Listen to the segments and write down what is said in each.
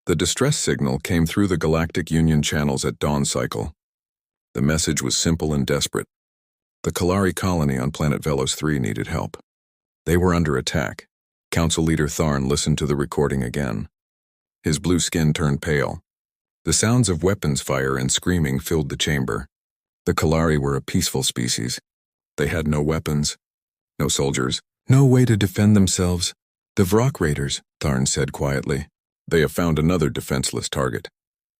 The distress signal came through the Galactic Union channels at dawn cycle. The message was simple and desperate. The Kalari colony on planet Velos 3 needed help. They were under attack. Council Leader Tharn listened to the recording again. His blue skin turned pale. The sounds of weapons fire and screaming filled the chamber. The Kalari were a peaceful species. They had no weapons, no soldiers, no way to defend themselves. The Vrock Raiders, Tharn said quietly. They have found another defenseless target.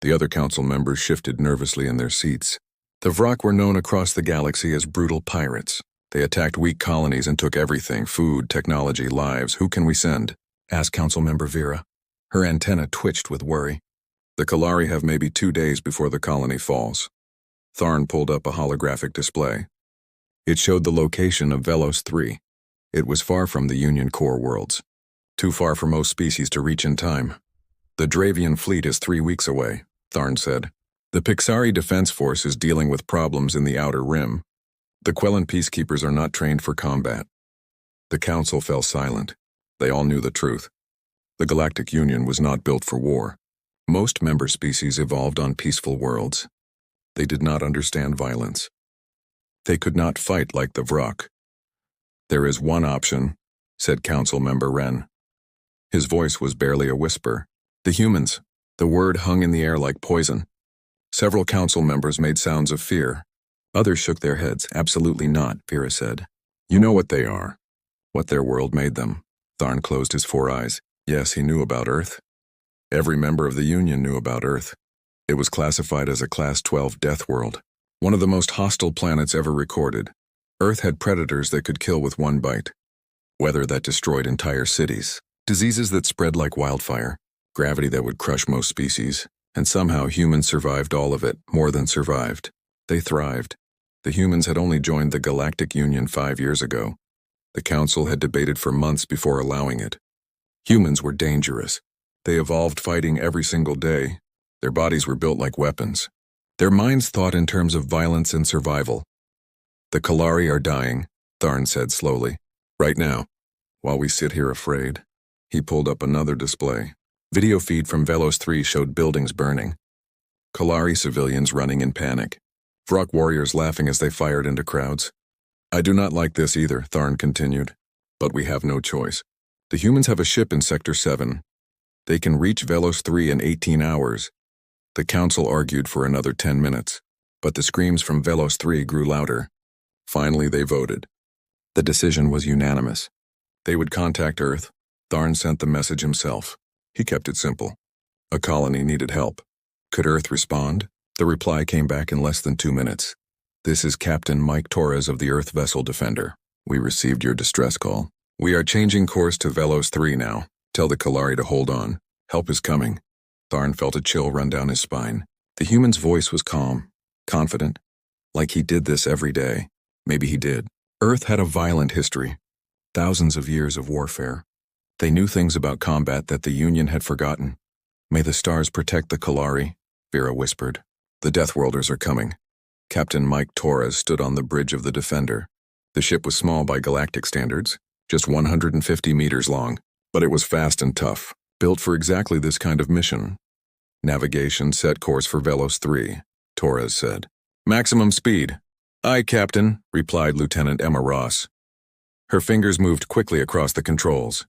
The other council members shifted nervously in their seats. The Vrock were known across the galaxy as brutal pirates. They attacked weak colonies and took everything: food, technology, lives. Who can we send? Asked Council Member Vera. Her antenna twitched with worry. The Kalari have maybe 2 days before the colony falls. Tharn pulled up a holographic display. It showed the location of Velos 3. It was far from the Union core worlds. Too far for most species to reach in time. The Dravian fleet is 3 weeks away, Tharn said. The Pixari Defense Force is dealing with problems in the Outer Rim. The Quellan peacekeepers are not trained for combat. The Council fell silent. They all knew the truth. The Galactic Union was not built for war. Most member species evolved on peaceful worlds. They did not understand violence. They could not fight like the Vrock. There is one option, said Council Member Wren. His voice was barely a whisper. The humans. The word hung in the air like poison. Several council members made sounds of fear. Others shook their heads. Absolutely not, Vera said. You know what they are. What their world made them. Tharn closed his 4 eyes. Yes, he knew about Earth. Every member of the Union knew about Earth. It was classified as a Class 12 death world, one of the most hostile planets ever recorded. Earth had predators that could kill with one bite. Weather that destroyed entire cities. Diseases that spread like wildfire. Gravity that would crush most species. And somehow humans survived all of it, more than survived. They thrived. The humans had only joined the Galactic Union 5 years ago. The Council had debated for months before allowing it. Humans were dangerous. They evolved fighting every single day. Their bodies were built like weapons. Their minds thought in terms of violence and survival. The Kalari are dying, Tharn said slowly. Right now, while we sit here afraid. He pulled up another display. Video feed from Velos 3 showed buildings burning. Kalari civilians running in panic. Vrock warriors laughing as they fired into crowds. I do not like this either, Tharn continued. But we have no choice. The humans have a ship in Sector 7. They can reach Velos 3 in 18 hours. The Council argued for another 10 minutes, but the screams from Velos 3 grew louder. Finally, they voted. The decision was unanimous. They would contact Earth. Tharn sent the message himself. He kept it simple. A colony needed help. Could Earth respond? The reply came back in less than 2 minutes. This is Captain Mike Torres of the Earth Vessel Defender. We received your distress call. We are changing course to Velos 3 now. Tell the Kalari to hold on. Help is coming. Tharn felt a chill run down his spine. The human's voice was calm, confident, like he did this every day. Maybe he did. Earth had a violent history. Thousands of years of warfare. They knew things about combat that the Union had forgotten. May the stars protect the Kalari, Vera whispered. The Deathworlders are coming. Captain Mike Torres stood on the bridge of the Defender. The ship was small by galactic standards, just 150 meters long, but it was fast and tough, built for exactly this kind of mission. Navigation set course for Velos 3, Torres said. Maximum speed. Aye, Captain, replied Lieutenant Emma Ross. Her fingers moved quickly across the controls.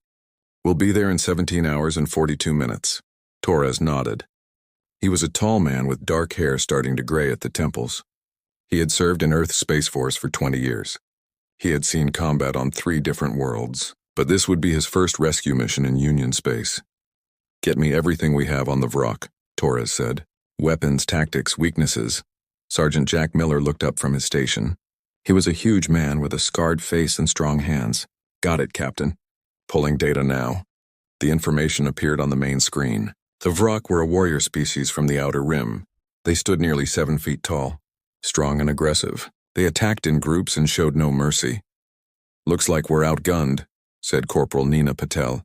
We'll be there in 17 hours and 42 minutes. Torres nodded. He was a tall man with dark hair starting to gray at the temples. He had served in Earth's Space Force for 20 years. He had seen combat on 3 different worlds, but this would be his first rescue mission in Union space. Get me everything we have on the Vrock, Torres said. Weapons, tactics, weaknesses. Sergeant Jack Miller looked up from his station. He was a huge man with a scarred face and strong hands. Got it, Captain. Pulling data now. The information appeared on the main screen. The Vrock were a warrior species from the Outer Rim. They stood nearly 7 feet tall, strong and aggressive. They attacked in groups and showed no mercy. Looks like we're outgunned, said Corporal Nina Patel.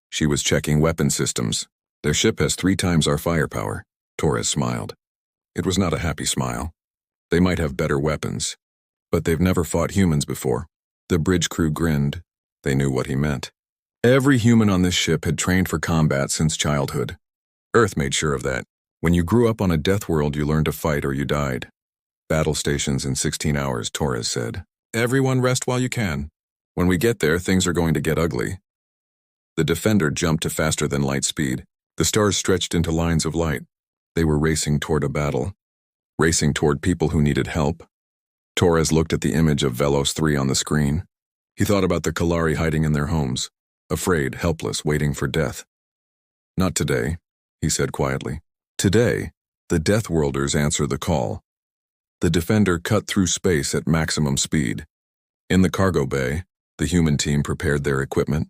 She was checking weapon systems. Their ship has 3 times our firepower. Torres smiled. It was not a happy smile. They might have better weapons, but they've never fought humans before. The bridge crew grinned. They knew what he meant. Every human on this ship had trained for combat since childhood. Earth made sure of that. When you grew up on a death world, you learned to fight or you died. Battle stations in 16 hours, Torres said. Everyone rest while you can. When we get there, things are going to get ugly. The Defender jumped to faster than light speed. The stars stretched into lines of light. They were racing toward a battle. Racing toward people who needed help. Torres looked at the image of Velos 3 on the screen. He thought about the Kalari hiding in their homes, afraid, helpless, waiting for death. Not today, he said quietly. Today, the Deathworlders answer the call. The Defender cut through space at maximum speed. In the cargo bay, the human team prepared their equipment.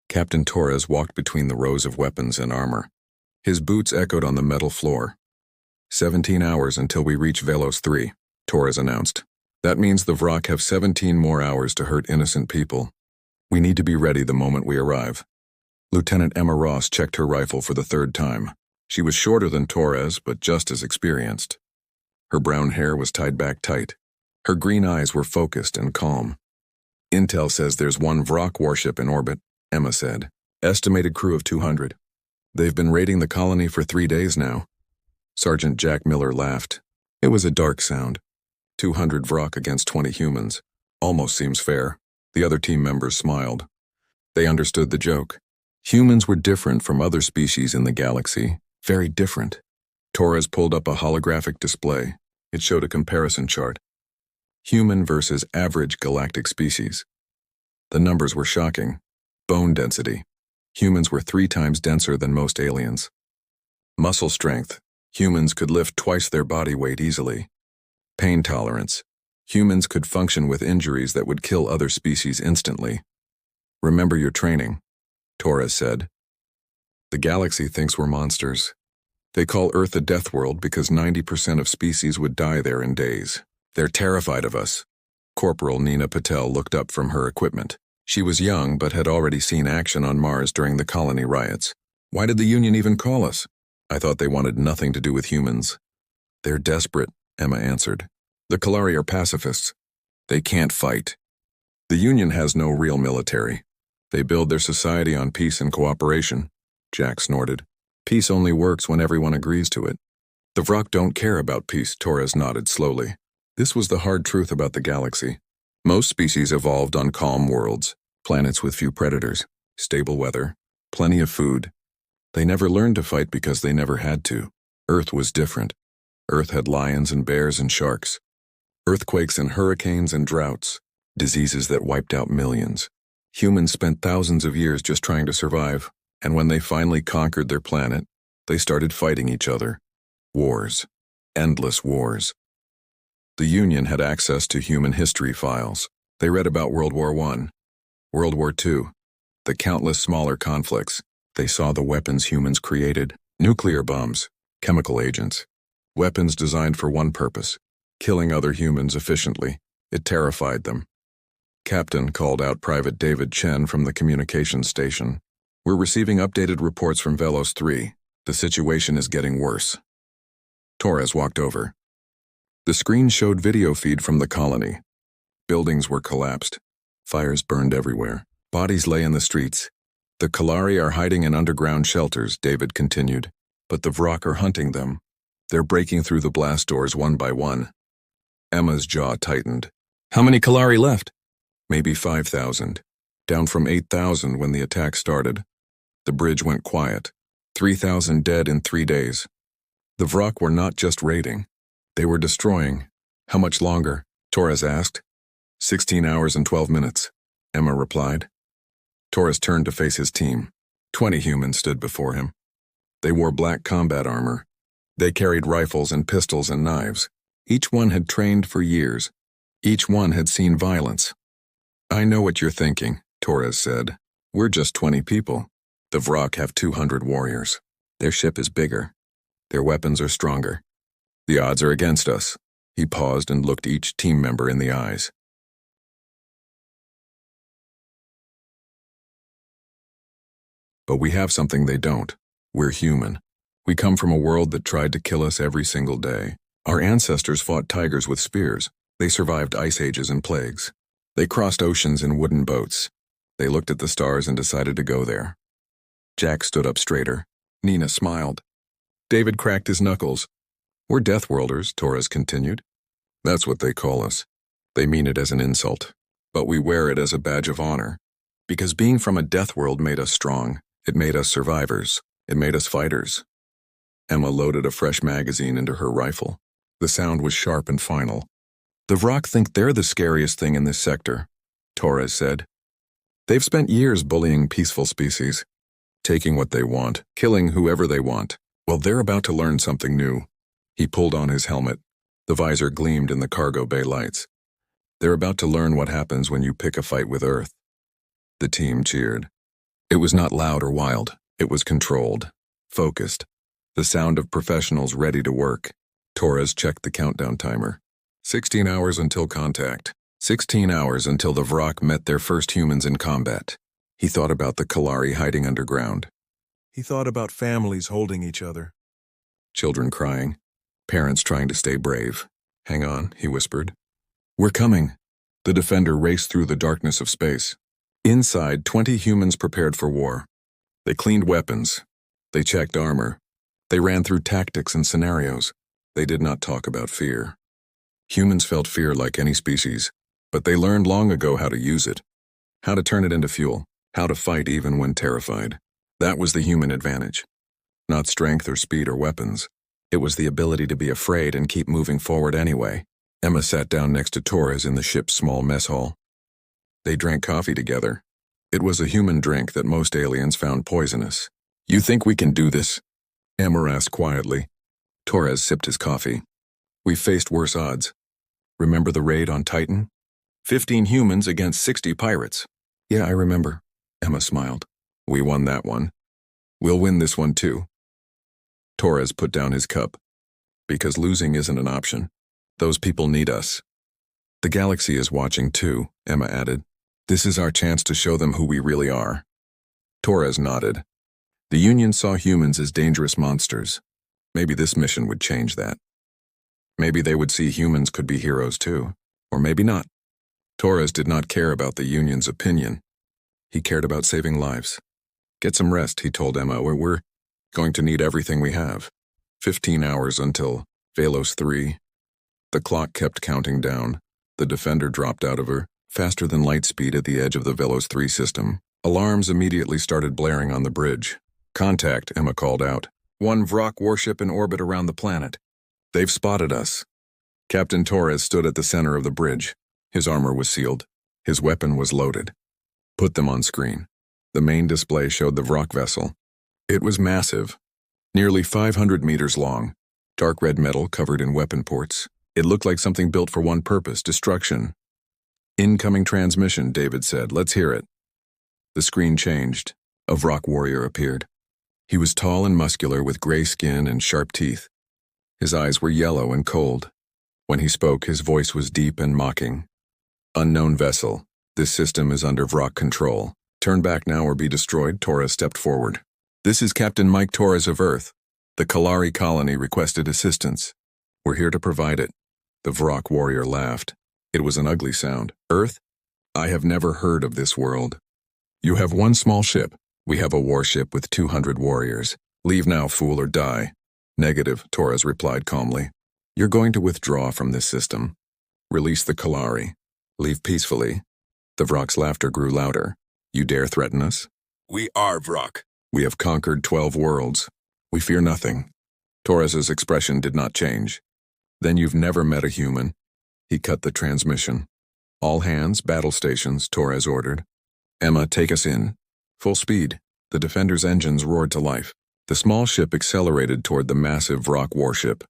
Captain Torres walked between the rows of weapons and armor. His boots echoed on the metal floor. 17 hours until we reach Velos 3, Torres announced. That means the Vrak have 17 more hours to hurt innocent people. We need to be ready the moment we arrive. Lieutenant Emma Ross checked her rifle for the third time. She was shorter than Torres, but just as experienced. Her brown hair was tied back tight. Her green eyes were focused and calm. Intel says there's one Vrak warship in orbit, Emma said. Estimated crew of 200. They've been raiding the colony for 3 days now. Sergeant Jack Miller laughed. It was a dark sound. 200 Vrak against 20 humans. Almost seems fair. The other team members smiled. They understood the joke. Humans were different from other species in the galaxy. Very different. Torres pulled up a holographic display. It showed a comparison chart. Human versus average galactic species. The numbers were shocking. Bone density. Humans were 3 times denser than most aliens. Muscle strength. Humans could lift twice their body weight easily. Pain tolerance. Humans could function with injuries that would kill other species instantly. Remember your training, Torres said. The galaxy thinks we're monsters. They call Earth a death world because 90% of species would die there in days. They're terrified of us. Corporal Nina Patel looked up from her equipment. She was young but had already seen action on Mars during the colony riots. Why did the Union even call us? I thought they wanted nothing to do with humans. They're desperate, Emma answered. The Kalari are pacifists. They can't fight. The Union has no real military. They build their society on peace and cooperation, Jack snorted. Peace only works when everyone agrees to it. The Vrak don't care about peace, Torres nodded slowly. This was the hard truth about the galaxy. Most species evolved on calm worlds, planets with few predators, stable weather, plenty of food. They never learned to fight because they never had to. Earth was different. Earth had lions and bears and sharks. Earthquakes and hurricanes and droughts. Diseases that wiped out millions. Humans spent thousands of years just trying to survive, and when they finally conquered their planet, they started fighting each other. Wars. Endless wars. The Union had access to human history files. They read about World War I, World War II, the countless smaller conflicts. They saw the weapons humans created, nuclear bombs, chemical agents, weapons designed for one purpose, killing other humans efficiently. It terrified them. Captain called out Private David Chen from the communications station. We're receiving updated reports from Velos 3. The situation is getting worse. Torres walked over. The screen showed video feed from the colony. Buildings were collapsed. Fires burned everywhere. Bodies lay in the streets. The Kalari are hiding in underground shelters, David continued. But the Vrak are hunting them. They're breaking through the blast doors one by one. Emma's jaw tightened. How many Kalari left? Maybe 5,000. Down from 8,000 when the attack started. The bridge went quiet. 3,000 dead in 3 days. The Vrak were not just raiding. They were destroying. How much longer? Torres asked. 16 hours and 12 minutes, Emma replied. Torres turned to face his team. 20 humans stood before him. They wore black combat armor. They carried rifles and pistols and knives. Each one had trained for years. Each one had seen violence. I know what you're thinking, Torres said. We're just 20 people. The Vrak have 200 warriors. Their ship is bigger. Their weapons are stronger. The odds are against us. He paused and looked each team member in the eyes. But we have something they don't. We're human. We come from a world that tried to kill us every single day. Our ancestors fought tigers with spears. They survived ice ages and plagues. They crossed oceans in wooden boats. They looked at the stars and decided to go there. Jack stood up straighter. Nina smiled. David cracked his knuckles. We're Deathworlders, Torres continued. That's what they call us. They mean it as an insult, but we wear it as a badge of honor. Because being from a death world made us strong. It made us survivors. It made us fighters. Emma loaded a fresh magazine into her rifle. The sound was sharp and final. The Vrak think they're the scariest thing in this sector, Torres said. They've spent years bullying peaceful species, taking what they want, killing whoever they want. Well, they're about to learn something new. He pulled on his helmet. The visor gleamed in the cargo bay lights. They're about to learn what happens when you pick a fight with Earth. The team cheered. It was not loud or wild. It was controlled, focused. The sound of professionals ready to work. Torres checked the countdown timer. 16 hours until contact. 16 hours until the Vrak met their first humans in combat. He thought about the Kalari hiding underground. He thought about families holding each other. Children crying. Parents trying to stay brave. Hang on, he whispered. We're coming. The defender raced through the darkness of space. Inside, 20 humans prepared for war. They cleaned weapons. They checked armor. They ran through tactics and scenarios. They did not talk about fear. Humans felt fear like any species, but they learned long ago how to use it, how to turn it into fuel, how to fight even when terrified. That was the human advantage. Not strength or speed or weapons. It was the ability to be afraid and keep moving forward anyway. Emma sat down next to Torres in the ship's small mess hall. They drank coffee together. It was a human drink that most aliens found poisonous. You think we can do this? Emma asked quietly. Torres sipped his coffee. We faced worse odds. Remember the raid on Titan? 15 humans against 60 pirates. Yeah, I remember. Emma smiled. We won that one. We'll win this one too. Torres put down his cup. Because losing isn't an option. Those people need us. The galaxy is watching too, Emma added. This is our chance to show them who we really are. Torres nodded. The Union saw humans as dangerous monsters. Maybe this mission would change that. Maybe they would see humans could be heroes too. Or maybe not. Torres did not care about the Union's opinion. He cared about saving lives. Get some rest, he told Emma, or we're going to need everything we have. 15 hours until Velos 3. The clock kept counting down. The defender dropped out of her, faster than light speed at the edge of the Velos 3 system. Alarms immediately started blaring on the bridge. Contact, Emma called out. One Vrak warship in orbit around the planet. They've spotted us. Captain Torres stood at the center of the bridge. His armor was sealed. His weapon was loaded. Put them on screen. The main display showed the Vrak vessel. It was massive, nearly 500 meters long, dark red metal covered in weapon ports. It looked like something built for one purpose, destruction. Incoming transmission, David said. Let's hear it. The screen changed. A Vrak warrior appeared. He was tall and muscular with gray skin and sharp teeth. His eyes were yellow and cold. When he spoke, his voice was deep and mocking. Unknown vessel. This system is under Vrak control. Turn back now or be destroyed, Torres stepped forward. This is Captain Mike Torres of Earth. The Kalari colony requested assistance. We're here to provide it. The Vrak warrior laughed. It was an ugly sound. Earth? I have never heard of this world. You have one small ship. We have a warship with 200 warriors. Leave now, fool, or die. Negative, Torres replied calmly. You're going to withdraw from this system. Release the Kalari. Leave peacefully. The Vrak's laughter grew louder. You dare threaten us? We are Vrak. We have conquered 12 worlds. We fear nothing. Torres's expression did not change. Then you've never met a human. He cut the transmission. All hands, battle stations, Torres ordered. Emma, take us in. Full speed. The Defender's engines roared to life. The small ship accelerated toward the massive Vrak warship.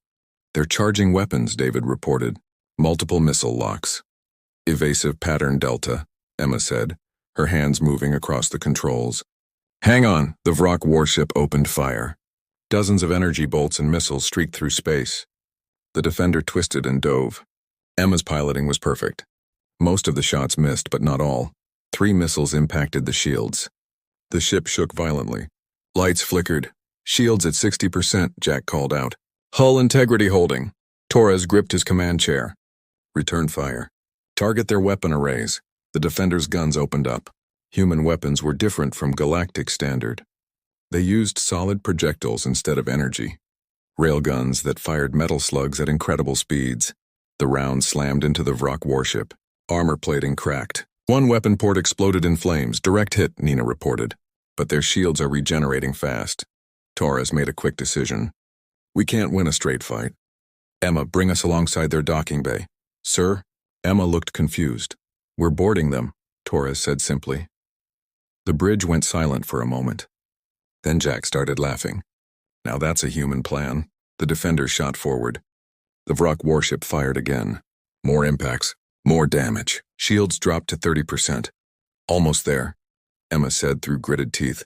They're charging weapons, David reported. Multiple missile locks. Evasive pattern delta, Emma said, her hands moving across the controls. Hang on, the Vrak warship opened fire. Dozens of energy bolts and missiles streaked through space. The Defender twisted and dove. Emma's piloting was perfect. Most of the shots missed, but not all. 3 missiles impacted the shields. The ship shook violently. Lights flickered. Shields at 60%, Jack called out. Hull integrity holding. Torres gripped his command chair. Return fire. Target their weapon arrays. The Defender's guns opened up. Human weapons were different from galactic standard. They used solid projectiles instead of energy. railguns that fired metal slugs at incredible speeds. The round slammed into the Vrak warship. Armor plating cracked. One weapon port exploded in flames. Direct hit, Nina reported. But their shields are regenerating fast. Torres made a quick decision. We can't win a straight fight. Emma, bring us alongside their docking bay. Sir? Emma looked confused. We're boarding them, Torres said simply. The bridge went silent for a moment. Then Jack started laughing. Now that's a human plan. The defender shot forward. The Vrak warship fired again. More impacts, more damage. Shields dropped to 30%. Almost there, Emma said through gritted teeth.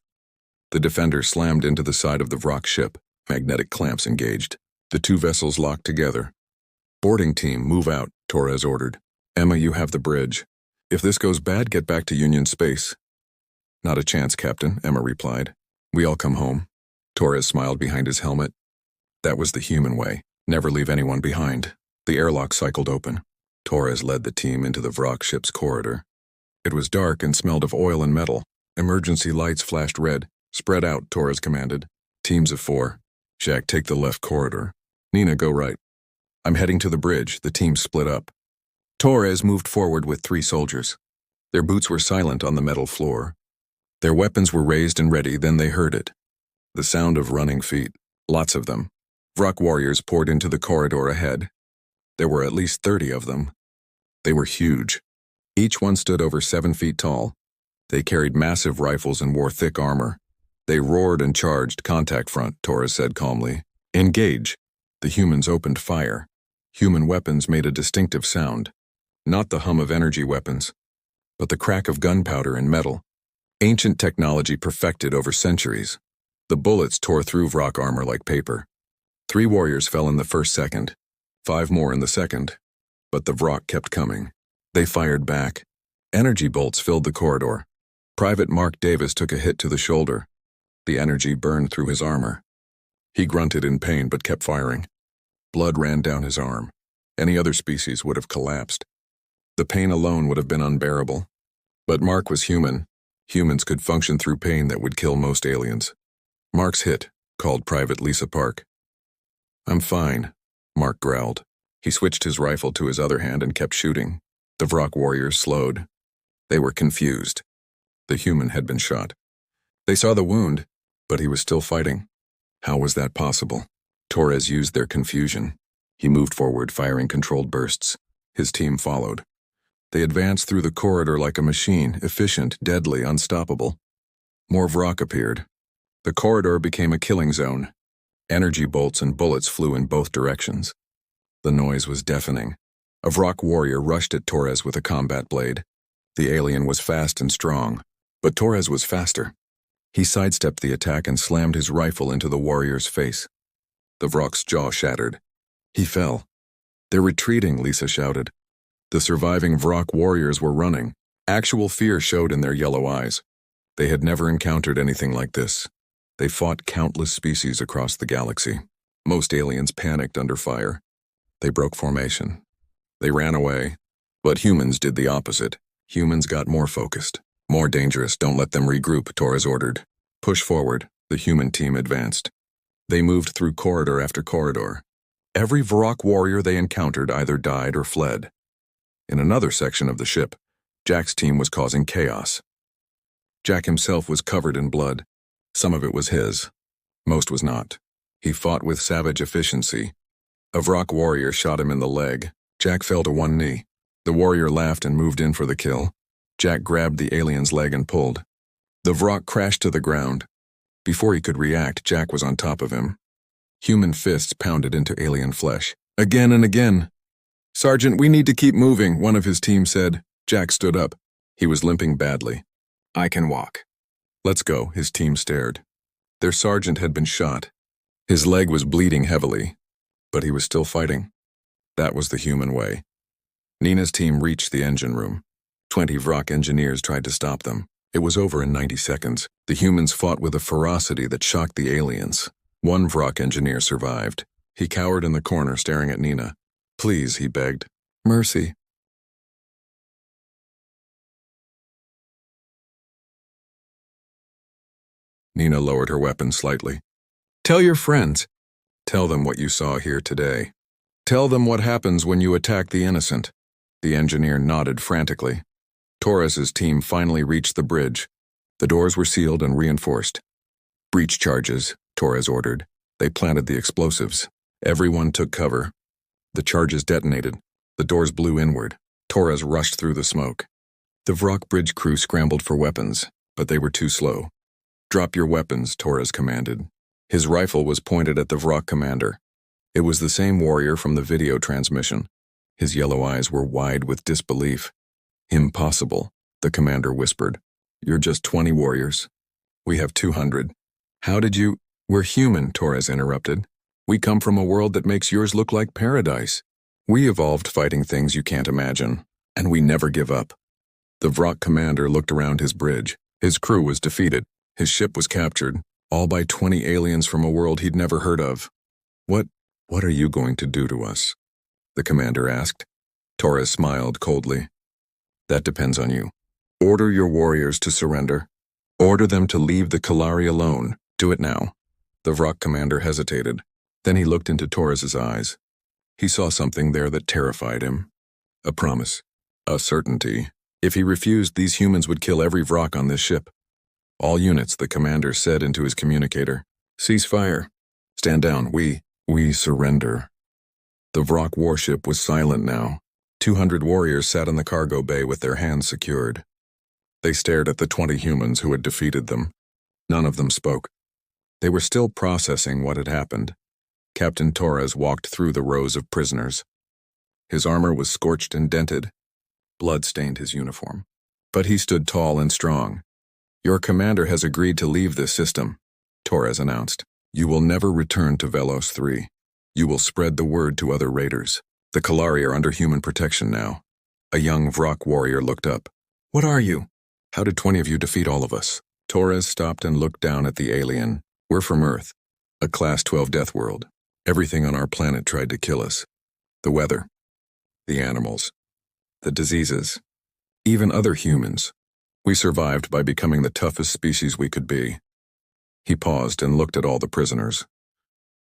The defender slammed into the side of the Vrak ship. Magnetic clamps engaged. The two vessels locked together. Boarding team, move out, Torres ordered. Emma, you have the bridge. If this goes bad, get back to Union space. Not a chance, Captain, Emma replied. We all come home. Torres smiled behind his helmet. That was the human way. Never leave anyone behind. The airlock cycled open. Torres led the team into the Vrak ship's corridor. It was dark and smelled of oil and metal. Emergency lights flashed red. Spread out, Torres commanded. Teams of 4. Jack, take the left corridor. Nina, go right. I'm heading to the bridge. The team split up. Torres moved forward with 3 soldiers. Their boots were silent on the metal floor. Their weapons were raised and ready, then they heard it. The sound of running feet. Lots of them. Vrak warriors poured into the corridor ahead. There were at least 30 of them. They were huge. Each one stood over 7 feet tall. They carried massive rifles and wore thick armor. They roared and charged. Contact front, Torres said calmly. Engage. The humans opened fire. Human weapons made a distinctive sound. Not the hum of energy weapons, but the crack of gunpowder and metal. Ancient technology perfected over centuries. The bullets tore through Vrak armor like paper. 3 warriors fell in the first second. 5 more in the second. But the Vrak kept coming. They fired back. Energy bolts filled the corridor. Private Mark Davis took a hit to the shoulder. The energy burned through his armor. He grunted in pain but kept firing. Blood ran down his arm. Any other species would have collapsed. The pain alone would have been unbearable. But Mark was human. Humans could function through pain that would kill most aliens. Mark's hit, called Private Lisa Park. I'm fine, Mark growled. He switched his rifle to his other hand and kept shooting. The Vrak warriors slowed. They were confused. The human had been shot. They saw the wound, but he was still fighting. How was that possible? Torres used their confusion. He moved forward, firing controlled bursts. His team followed. They advanced through the corridor like a machine, efficient, deadly, unstoppable. More Vrak appeared. The corridor became a killing zone. Energy bolts and bullets flew in both directions. The noise was deafening. A Vrak warrior rushed at Torres with a combat blade. The alien was fast and strong, but Torres was faster. He sidestepped the attack and slammed his rifle into the warrior's face. The Vrak's jaw shattered. He fell. They're retreating, Lisa shouted. The surviving Vrak warriors were running. Actual fear showed in their yellow eyes. They had never encountered anything like this. They fought countless species across the galaxy. Most aliens panicked under fire. They broke formation. They ran away. But humans did the opposite. Humans got more focused. More dangerous. Don't let them regroup, Torres ordered. Push forward. The human team advanced. They moved through corridor after corridor. Every Vrak warrior they encountered either died or fled. In another section of the ship, Jack's team was causing chaos. Jack himself was covered in blood. Some of it was his. Most was not. He fought with savage efficiency. A Vrak warrior shot him in the leg. Jack fell to one knee. The warrior laughed and moved in for the kill. Jack grabbed the alien's leg and pulled. The Vrak crashed to the ground. Before he could react, Jack was on top of him. Human fists pounded into alien flesh. Again and again. Sergeant, we need to keep moving, one of his team said. Jack stood up. He was limping badly. I can walk. Let's go, his team stared. Their sergeant had been shot. His leg was bleeding heavily, but he was still fighting. That was the human way. Nina's team reached the engine room. 20 Vrak engineers tried to stop them. It was over in 90 seconds. The humans fought with a ferocity that shocked the aliens. One Vrak engineer survived. He cowered in the corner, staring at Nina. Please, he begged. Mercy. Nina lowered her weapon slightly. Tell your friends. Tell them what you saw here today. Tell them what happens when you attack the innocent." The engineer nodded frantically. Torres's team finally reached the bridge. The doors were sealed and reinforced. "Breach charges," Torres ordered. They planted the explosives. Everyone took cover. The charges detonated. The doors blew inward. Torres rushed through the smoke. The Vrock bridge crew scrambled for weapons, but they were too slow. "Drop your weapons," Torres commanded. His rifle was pointed at the Vrock commander. It was the same warrior from the video transmission. His yellow eyes were wide with disbelief. "Impossible," the commander whispered. "You're just 20 warriors. We have 200. How did you—" "We're human," Torres interrupted. "We come from a world that makes yours look like paradise. We evolved fighting things you can't imagine, and we never give up." The Vrock commander looked around his bridge. His crew was defeated. His ship was captured, all by 20 aliens from a world he'd never heard of. What are you going to do to us?" the commander asked. Torres smiled coldly. "That depends on you. Order your warriors to surrender. Order them to leave the Kalari alone. Do it now." The Vrock commander hesitated. Then he looked into Torres's eyes. He saw something there that terrified him. A promise. A certainty. If he refused, these humans would kill every Vrock on this ship. "All units," the commander said into his communicator. "Cease fire. Stand down. We surrender." The Vrock warship was silent now. 200 warriors sat in the cargo bay with their hands secured. They stared at the 20 humans who had defeated them. None of them spoke. They were still processing what had happened. Captain Torres walked through the rows of prisoners. His armor was scorched and dented. Blood stained his uniform. But he stood tall and strong. "Your commander has agreed to leave this system," Torres announced. "You will never return to Velos 3. You will spread the word to other raiders. The Kalari are under human protection now." A young Vrock warrior looked up. "What are you? How did 20 of you defeat all of us?" Torres stopped and looked down at the alien. "We're from Earth, a Class 12 death world. Everything on our planet tried to kill us. The weather, the animals, the diseases, even other humans. We survived by becoming the toughest species we could be." He paused and looked at all the prisoners.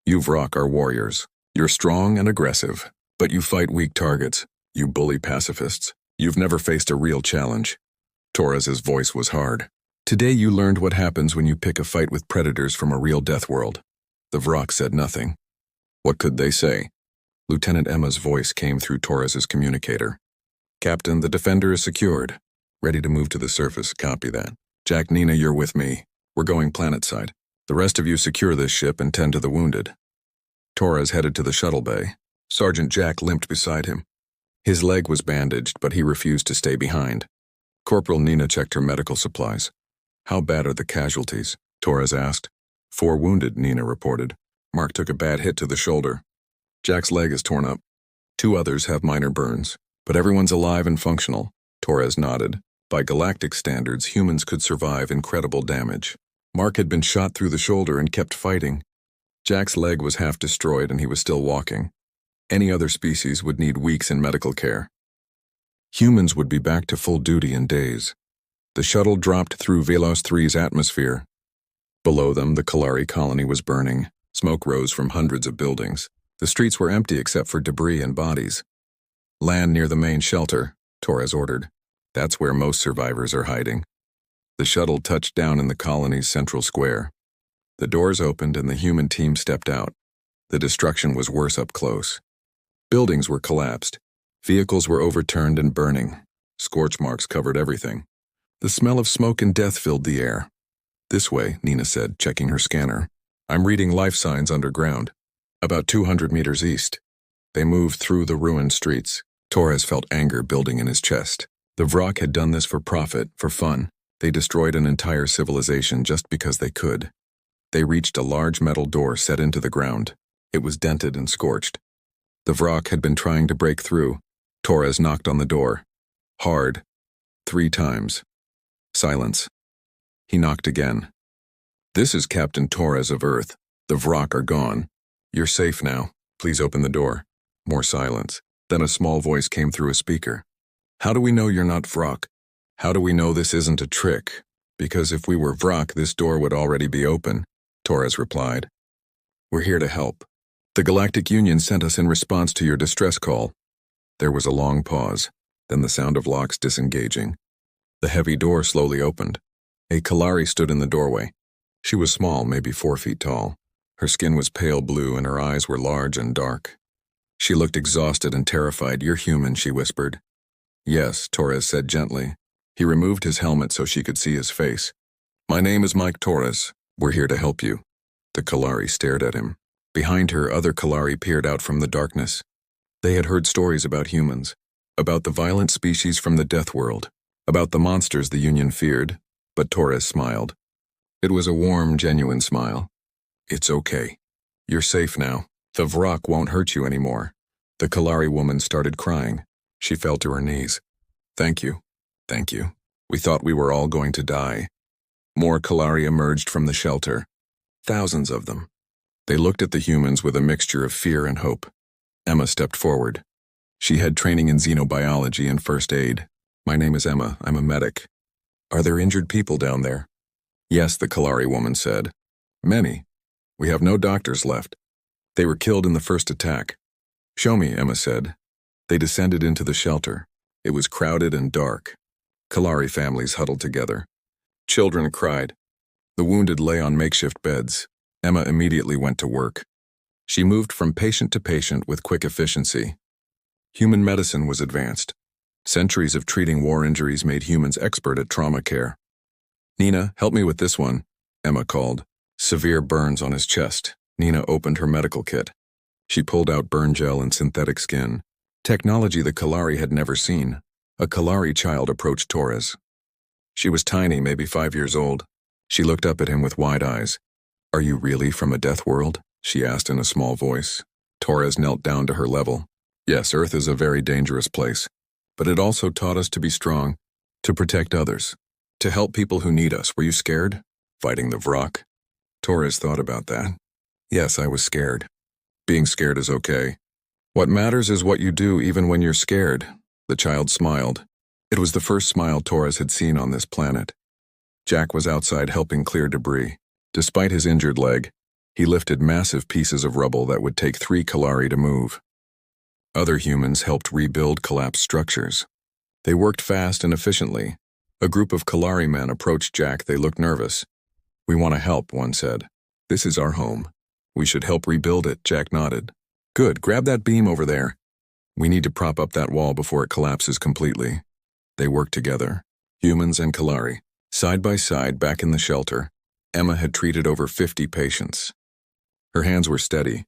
"You Vrock are warriors. You're strong and aggressive, but you fight weak targets. You bully pacifists. You've never faced a real challenge." Torres's voice was hard. "Today you learned what happens when you pick a fight with predators from a real death world." The Vrock said nothing. What could they say? Lieutenant Emma's voice came through Torres's communicator. "Captain, the Defender is secured. Ready to move to the surface. Copy that. Jack, Nina, you're with me. We're going planetside. The rest of you secure this ship and tend to the wounded." Torres headed to the shuttle bay. Sergeant Jack limped beside him. His leg was bandaged, but he refused to stay behind. Corporal Nina checked her medical supplies. "How bad are the casualties?" Torres asked. 4 wounded, Nina reported. Mark took a bad hit to the shoulder. Jack's leg is torn up. 2 others have minor burns, but everyone's alive and functional. Torres nodded. By galactic standards, humans could survive incredible damage. Mark had been shot through the shoulder and kept fighting. Jack's leg was half destroyed and he was still walking. Any other species would need weeks in medical care. Humans would be back to full duty in days. The shuttle dropped through Velos 3's atmosphere. Below them, the Kalari colony was burning. Smoke rose from hundreds of buildings. The streets were empty except for debris and bodies. "Land near the main shelter," Torres ordered. "That's where most survivors are hiding." The shuttle touched down in the colony's central square. The doors opened and the human team stepped out. The destruction was worse up close. Buildings were collapsed. Vehicles were overturned and burning. Scorch marks covered everything. The smell of smoke and death filled the air. "This way," Nina said, checking her scanner. "I'm reading life signs underground. About 200 meters east." They moved through the ruined streets. Torres felt anger building in his chest. The Vrock had done this for profit, for fun. They destroyed an entire civilization just because they could. They reached a large metal door set into the ground. It was dented and scorched. The Vrock had been trying to break through. Torres knocked on the door. Hard. 3 times. Silence. He knocked again. "This is Captain Torres of Earth. The Vrock are gone. You're safe now. Please open the door." More silence. Then a small voice came through a speaker. "How do we know you're not Vrock? How do we know this isn't a trick? Because if we were Vrock, this door would already be open," Torres replied. "We're here to help. The Galactic Union sent us in response to your distress call. There was a long pause, then the sound of locks disengaging. The heavy door slowly opened. A Kalari stood in the doorway. She was small, maybe 4 feet tall. Her skin was pale blue and her eyes were large and dark. She looked exhausted and terrified. "You're human," she whispered. "Yes," Torres said gently. He removed his helmet so she could see his face. "My name is Mike Torres. We're here to help you." The Kalari stared at him. Behind her, other Kalari peered out from the darkness. They had heard stories about humans, about the violent species from the Deathworld, about the monsters the Union feared, but Torres smiled. It was a warm, genuine smile. "It's okay. You're safe now. The Vrak won't hurt you anymore." The Kalari woman started crying. She fell to her knees. "Thank you. Thank you. We thought we were all going to die." More Kalari emerged from the shelter. Thousands of them. They looked at the humans with a mixture of fear and hope. Emma stepped forward. She had training in xenobiology and first aid. "My name is Emma. I'm a medic." "Are there injured people down there?" "Yes," the Kalari woman said. "Many. We have no doctors left. They were killed in the first attack." "Show me," Emma said. They descended into the shelter. It was crowded and dark. Kalari families huddled together. Children cried. The wounded lay on makeshift beds. Emma immediately went to work. She moved from patient to patient with quick efficiency. Human medicine was advanced. Centuries of treating war injuries made humans expert at trauma care. "Nina, help me with this one," Emma called. Severe burns on his chest. Nina opened her medical kit. She pulled out burn gel and synthetic skin. Technology the Kalari had never seen. A Kalari child approached Torres. She was tiny, maybe 5 years old. She looked up at him with wide eyes. "Are you really from a death world?" she asked in a small voice. Torres knelt down to her level. "Yes, Earth is a very dangerous place, but it also taught us to be strong, to protect others, to help people who need us. Were you scared? Fighting the Vrak?" Torres thought about that. "Yes, I was scared. Being scared is okay. What matters is what you do even when you're scared." The child smiled. It was the first smile Torres had seen on this planet. Jack was outside helping clear debris. Despite his injured leg, he lifted massive pieces of rubble that would take 3 Kalari to move. Other humans helped rebuild collapsed structures. They worked fast and efficiently. A group of Kalari men approached Jack. They looked nervous. "We want to help," one said. "This is our home. We should help rebuild it," Jack nodded. "Good, grab that beam over there. We need to prop up that wall before it collapses completely." They worked together, humans and Kalari, side by side back in the shelter. Emma had treated over 50 patients. Her hands were steady.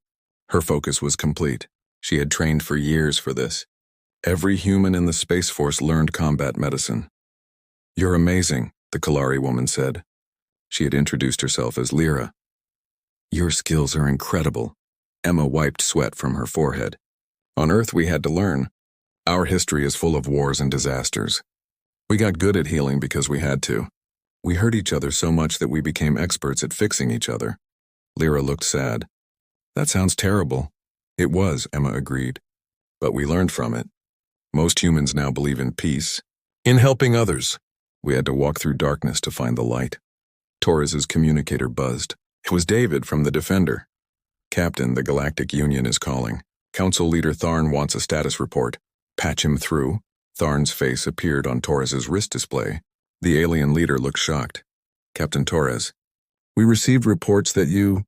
Her focus was complete. She had trained for years for this. Every human in the Space Force learned combat medicine. "You're amazing," the Kalari woman said. She had introduced herself as Lyra. "Your skills are incredible." Emma wiped sweat from her forehead. "On Earth we had to learn. Our history is full of wars and disasters. We got good at healing because we had to. We hurt each other so much that we became experts at fixing each other." Lyra looked sad. "That sounds terrible." "It was," Emma agreed. "But we learned from it. Most humans now believe in peace, in helping others." We had to walk through darkness to find the light. Torres's communicator buzzed. It was David from the Defender. "Captain, the Galactic Union is calling. Council Leader Tharn wants a status report." "Patch him through." Tharn's face appeared on Torres's wrist display. The alien leader looked shocked. "Captain Torres, we received reports that you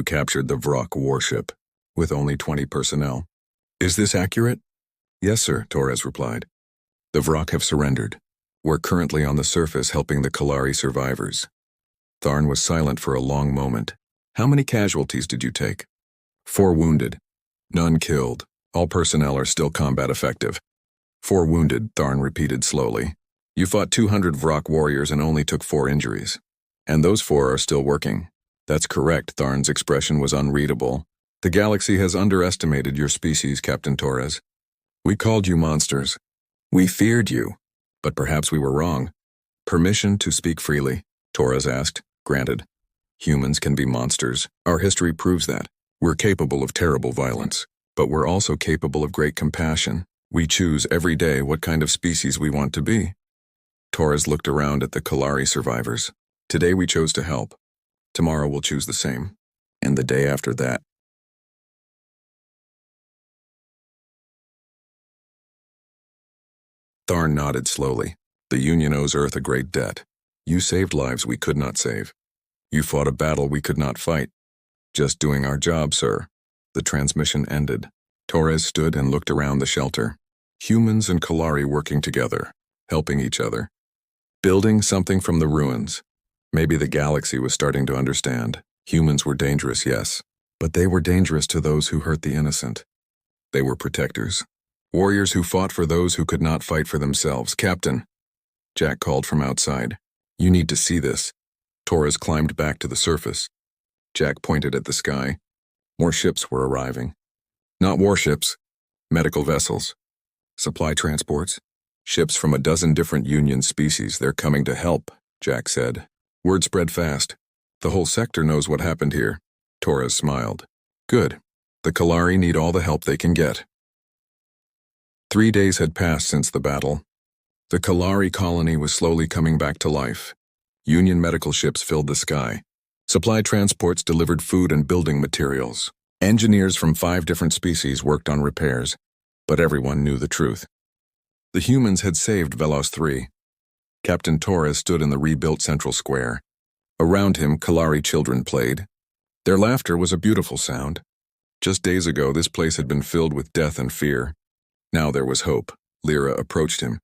captured the Vrak warship with only 20 personnel. Is this accurate?" "Yes, sir," Torres replied. "The Vrak have surrendered. We're currently on the surface helping the Kalari survivors." Tharn was silent for a long moment. "How many casualties did you take?" 4 wounded. None killed. All personnel are still combat effective." 4 wounded, Tharn repeated slowly. "You fought 200 Vrak warriors and only took 4 injuries. And those 4 are still working." "That's correct." Tharn's expression was unreadable. "The galaxy has underestimated your species, Captain Torres. We called you monsters. We feared you. But perhaps we were wrong." "Permission to speak freely?" Torres asked. "Granted. Humans can be monsters. Our history proves that. We're capable of terrible violence. But we're also capable of great compassion. We choose every day what kind of species we want to be." Torres looked around at the Kalari survivors. "Today we chose to help. Tomorrow we'll choose the same. And the day after that." Tharn nodded slowly. The Union owes Earth a great debt. You saved lives we could not save. You fought a battle we could not fight. Just doing our job, sir. The transmission ended. Torres stood and looked around the shelter. Humans and Kalari working together, helping each other. Building something from the ruins. Maybe the galaxy was starting to understand. Humans were dangerous, yes, but they were dangerous to those who hurt the innocent. They were protectors. Warriors who fought for those who could not fight for themselves. Captain, Jack called from outside. You need to see this. Torres climbed back to the surface. Jack pointed at the sky. More ships were arriving. Not warships, medical vessels. Supply transports. Ships from a dozen different Union species. They're coming to help, Jack said. Word spread fast. The whole sector knows what happened here. Torres smiled. Good. The Kalari need all the help they can get. 3 days had passed since the battle. The Kalari colony was slowly coming back to life. Union medical ships filled the sky. Supply transports delivered food and building materials. Engineers from 5 different species worked on repairs, but everyone knew the truth. The humans had saved Velos 3. Captain Torres stood in the rebuilt central square. Around him, Kalari children played. Their laughter was a beautiful sound. Just days ago, this place had been filled with death and fear. Now there was hope. Lyra approached him.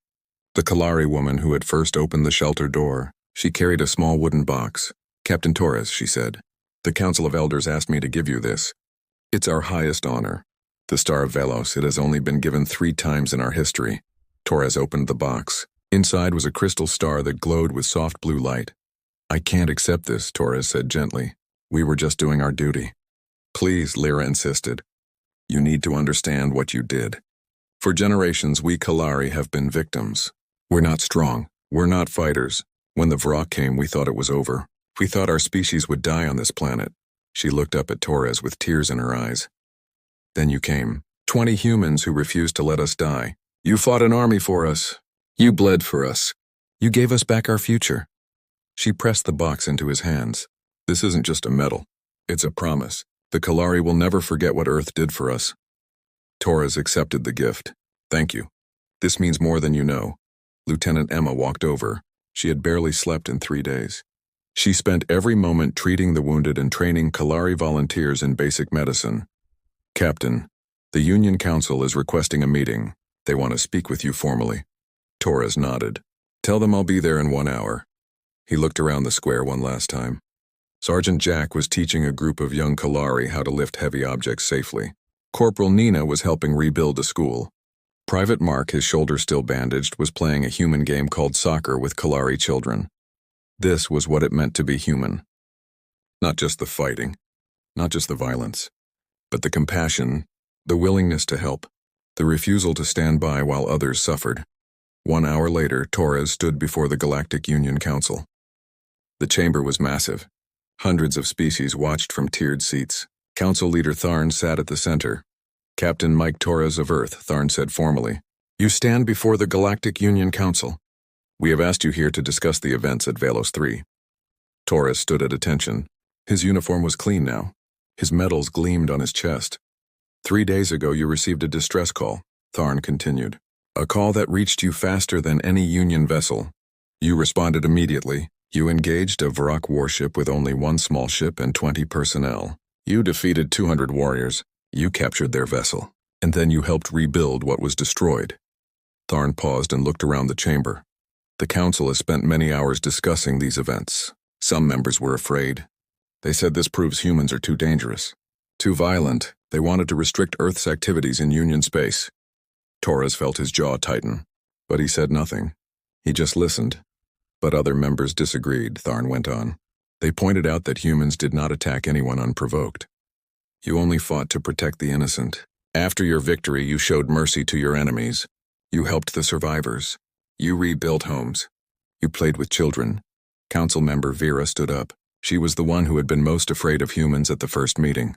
The Kalari woman who had first opened the shelter door. She carried a small wooden box. Captain Torres, she said, the Council of Elders asked me to give you this. It's our highest honor. The Star of Velos. It has only been given 3 times in our history. Torres opened the box. Inside was a crystal star that glowed with soft blue light. I can't accept this, Torres said gently. We were just doing our duty. Please, Lyra insisted. You need to understand what you did. For generations, we Kalari have been victims. We're not strong. We're not fighters. When the Vrak came, we thought it was over. We thought our species would die on this planet. She looked up at Torres with tears in her eyes. Then you came. 20 humans who refused to let us die. You fought an army for us. You bled for us. You gave us back our future. She pressed the box into his hands. This isn't just a medal. It's a promise. The Kalari will never forget what Earth did for us. Torres accepted the gift. Thank you. This means more than you know. Lieutenant Emma walked over. She had barely slept in 3 days. She spent every moment treating the wounded and training Kalari volunteers in basic medicine. Captain, the Union Council is requesting a meeting. They want to speak with you formally. Torres nodded. Tell them I'll be there in 1 hour. He looked around the square one last time. Sergeant Jack was teaching a group of young Kalari how to lift heavy objects safely. Corporal Nina was helping rebuild a school. Private Mark, his shoulder still bandaged, was playing a human game called soccer with Kalari children. This was what it meant to be human. Not just the fighting, not just the violence, but the compassion, the willingness to help, the refusal to stand by while others suffered. 1 hour later, Torres stood before the Galactic Union Council. The chamber was massive. Hundreds of species watched from tiered seats. Council leader Tharn sat at the center. Captain Mike Torres of Earth, Tharn said formally, you stand before the Galactic Union Council. We have asked you here to discuss the events at Velos 3. Torres stood at attention. His uniform was clean now. His medals gleamed on his chest. 3 days ago you received a distress call, Tharn continued. A call that reached you faster than any Union vessel. You responded immediately. You engaged a Vrak warship with only 1 small ship and 20 personnel. You defeated 200 warriors. You captured their vessel. And then you helped rebuild what was destroyed. Tharn paused and looked around the chamber. The Council has spent many hours discussing these events. Some members were afraid. They said this proves humans are too dangerous, too violent. They wanted to restrict Earth's activities in Union space. Torres felt his jaw tighten, but he said nothing. He just listened. But other members disagreed, Tharn went on. They pointed out that humans did not attack anyone unprovoked. You only fought to protect the innocent. After your victory, you showed mercy to your enemies. You helped the survivors. You rebuilt homes. You played with children. Council member Vera stood up. She was the one who had been most afraid of humans at the first meeting.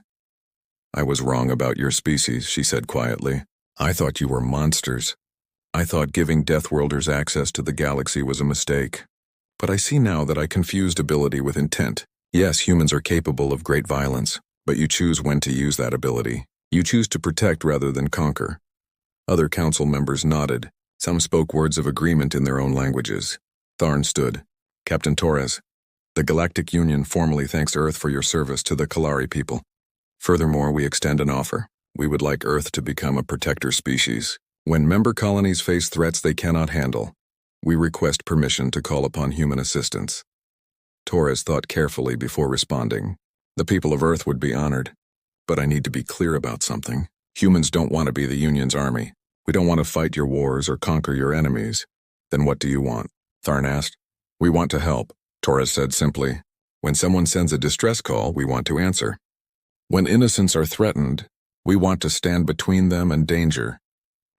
I was wrong about your species, she said quietly. I thought you were monsters. I thought giving Deathworlders access to the galaxy was a mistake. But I see now that I confused ability with intent. Yes, humans are capable of great violence, but you choose when to use that ability. You choose to protect rather than conquer. Other council members nodded. Some spoke words of agreement in their own languages. Tharn stood. Captain Torres, the Galactic Union formally thanks Earth for your service to the Kalari people. Furthermore, we extend an offer. We would like Earth to become a protector species. When member colonies face threats they cannot handle, we request permission to call upon human assistance. Torres thought carefully before responding. The people of Earth would be honored. But I need to be clear about something. Humans don't want to be the Union's army. We don't want to fight your wars or conquer your enemies. Then what do you want? Tharn asked. We want to help, Torres said simply. When someone sends a distress call, we want to answer. When innocents are threatened, we want to stand between them and danger.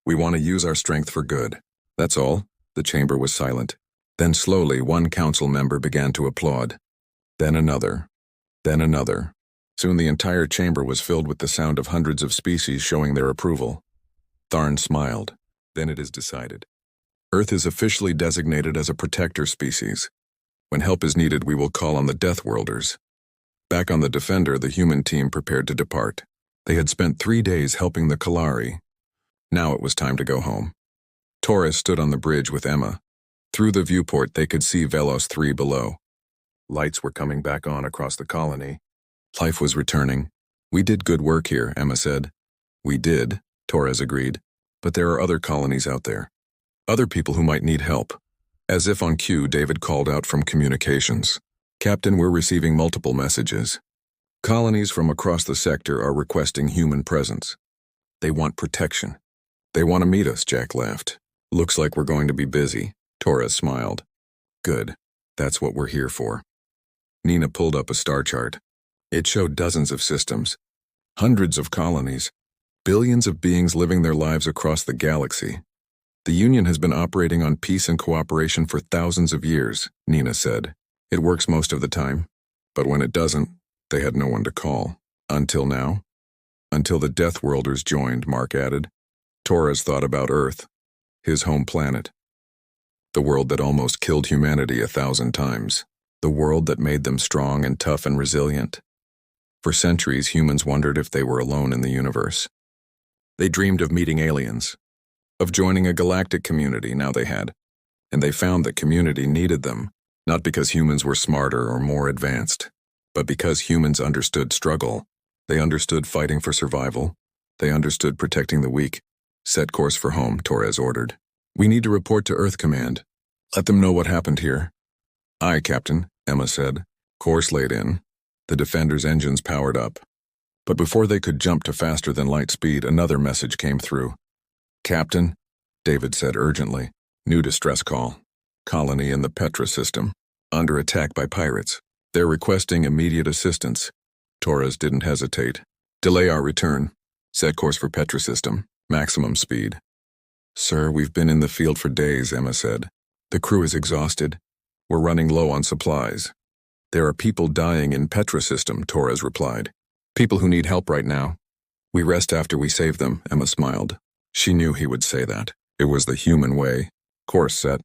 We want to use our strength for good. That's all. The chamber was silent. Then slowly one council member began to applaud. Then another. Then another. Soon the entire chamber was filled with the sound of hundreds of species showing their approval. Tharn smiled. Then it is decided. Earth is officially designated as a protector species. When help is needed, we will call on the Deathworlders. Back on the Defender, the human team prepared to depart. They had spent 3 days helping the Kalari. Now it was time to go home. Torres stood on the bridge with Emma. Through the viewport, they could see Velos 3 below. Lights were coming back on across the colony. Life was returning. We did good work here, Emma said. We did, Torres agreed. But there are other colonies out there. Other people who might need help. As if on cue, David called out from communications. Captain, we're receiving multiple messages. Colonies from across the sector are requesting human presence. They want protection. They want to meet us, Jack laughed. Looks like we're going to be busy, Torres smiled. Good. That's what we're here for. Nina pulled up a star chart. It showed dozens of systems, hundreds of colonies, billions of beings living their lives across the galaxy. The Union has been operating on peace and cooperation for thousands of years, Nina said. It works most of the time, but when it doesn't, they had no one to call. Until now? Until the Deathworlders joined, Mark added. Torres thought about Earth, his home planet. The world that almost killed humanity 1,000 times. The world that made them strong and tough and resilient. For centuries, humans wondered if they were alone in the universe. They dreamed of meeting aliens, of joining a galactic community. Now they had. And they found that community needed them, not because humans were smarter or more advanced, but because humans understood struggle. They understood fighting for survival. They understood protecting the weak. Set course for home, Torres ordered. We need to report to Earth Command. Let them know what happened here. Aye, Captain, Emma said. Course laid in. The Defender's engines powered up. But before they could jump to faster than light speed, another message came through. Captain, David said urgently. New distress call. Colony in the Petra system. Under attack by pirates. They're requesting immediate assistance. Torres didn't hesitate. Delay our return. Set course for Petra system. Maximum speed. Sir, we've been in the field for days, Emma said. The crew is exhausted. We're running low on supplies. There are people dying in Petra system, Torres replied. People who need help right now. We rest after we save them, Emma smiled. She knew he would say that. It was the human way. Course set.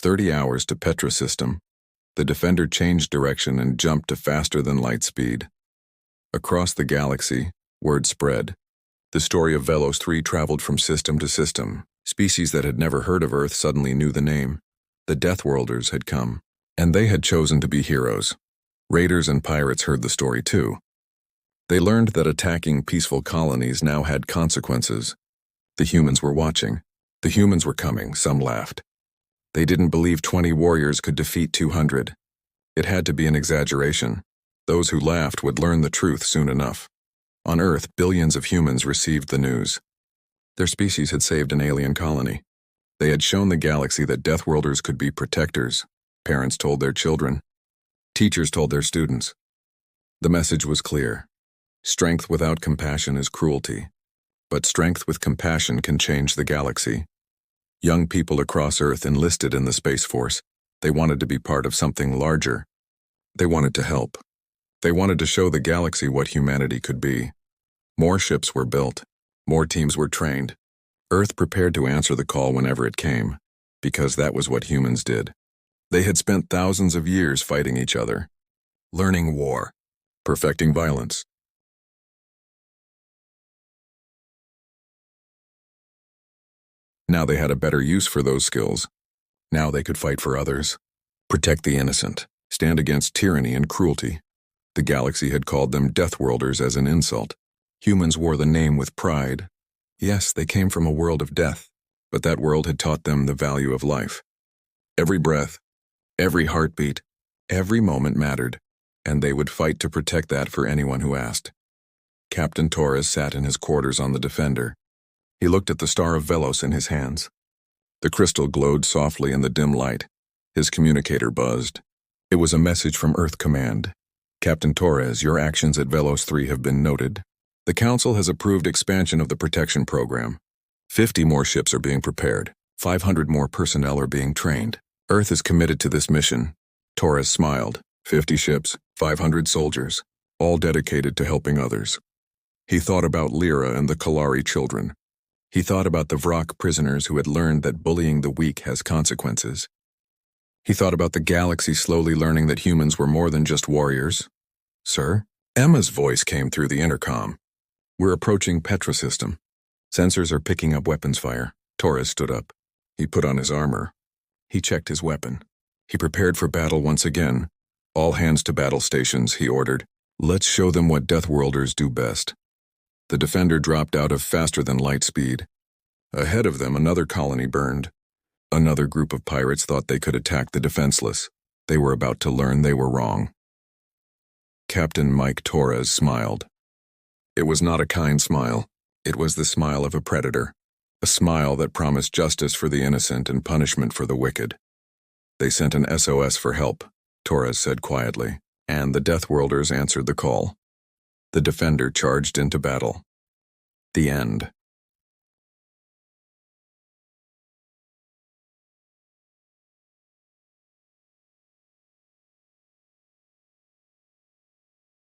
30 hours to Petra system. The Defender changed direction and jumped to faster than light speed. Across the galaxy, word spread. The story of Velos 3 traveled from system to system. Species that had never heard of Earth suddenly knew the name. The Deathworlders had come, and they had chosen to be heroes. Raiders and pirates heard the story too. They learned that attacking peaceful colonies now had consequences. The humans were watching. The humans were coming, some laughed. They didn't believe 20 warriors could defeat 200. It had to be an exaggeration. Those who laughed would learn the truth soon enough. On Earth, billions of humans received the news. Their species had saved an alien colony. They had shown the galaxy that Deathworlders could be protectors. Parents told their children. Teachers told their students. The message was clear. Strength without compassion is cruelty. But strength with compassion can change the galaxy. Young people across Earth enlisted in the Space Force. They wanted to be part of something larger. They wanted to help. They wanted to show the galaxy what humanity could be. More ships were built. More teams were trained. Earth prepared to answer the call whenever it came, because that was what humans did. They had spent thousands of years fighting each other, learning war, perfecting violence. Now they had a better use for those skills. Now they could fight for others, protect the innocent, stand against tyranny and cruelty. The galaxy had called them Deathworlders as an insult. Humans wore the name with pride. Yes, they came from a world of death, but that world had taught them the value of life. Every breath, every heartbeat, every moment mattered, and they would fight to protect that for anyone who asked. Captain Torres sat in his quarters on the Defender. He looked at the Star of Velos in his hands. The crystal glowed softly in the dim light. His communicator buzzed. It was a message from Earth Command. Captain Torres, your actions at Velos 3 have been noted. The Council has approved expansion of the protection program. 50 more ships are being prepared. 500 more personnel are being trained. Earth is committed to this mission. Torres smiled. 50 ships, 500 soldiers, all dedicated to helping others. He thought about Lyra and the Kalari children. He thought about the Vrak prisoners who had learned that bullying the weak has consequences. He thought about the galaxy slowly learning that humans were more than just warriors. Sir? Emma's voice came through the intercom. We're approaching Petra system. Sensors are picking up weapons fire. Torres stood up. He put on his armor. He checked his weapon. He prepared for battle once again. All hands to battle stations, he ordered. Let's show them what Deathworlders do best. The Defender dropped out of faster-than-light speed. Ahead of them, another colony burned. Another group of pirates thought they could attack the defenseless. They were about to learn they were wrong. Captain Mike Torres smiled. It was not a kind smile. It was the smile of a predator. A smile that promised justice for the innocent and punishment for the wicked. They sent an SOS for help, Torres said quietly, and the Deathworlders answered the call. The Defender charged into battle. The end.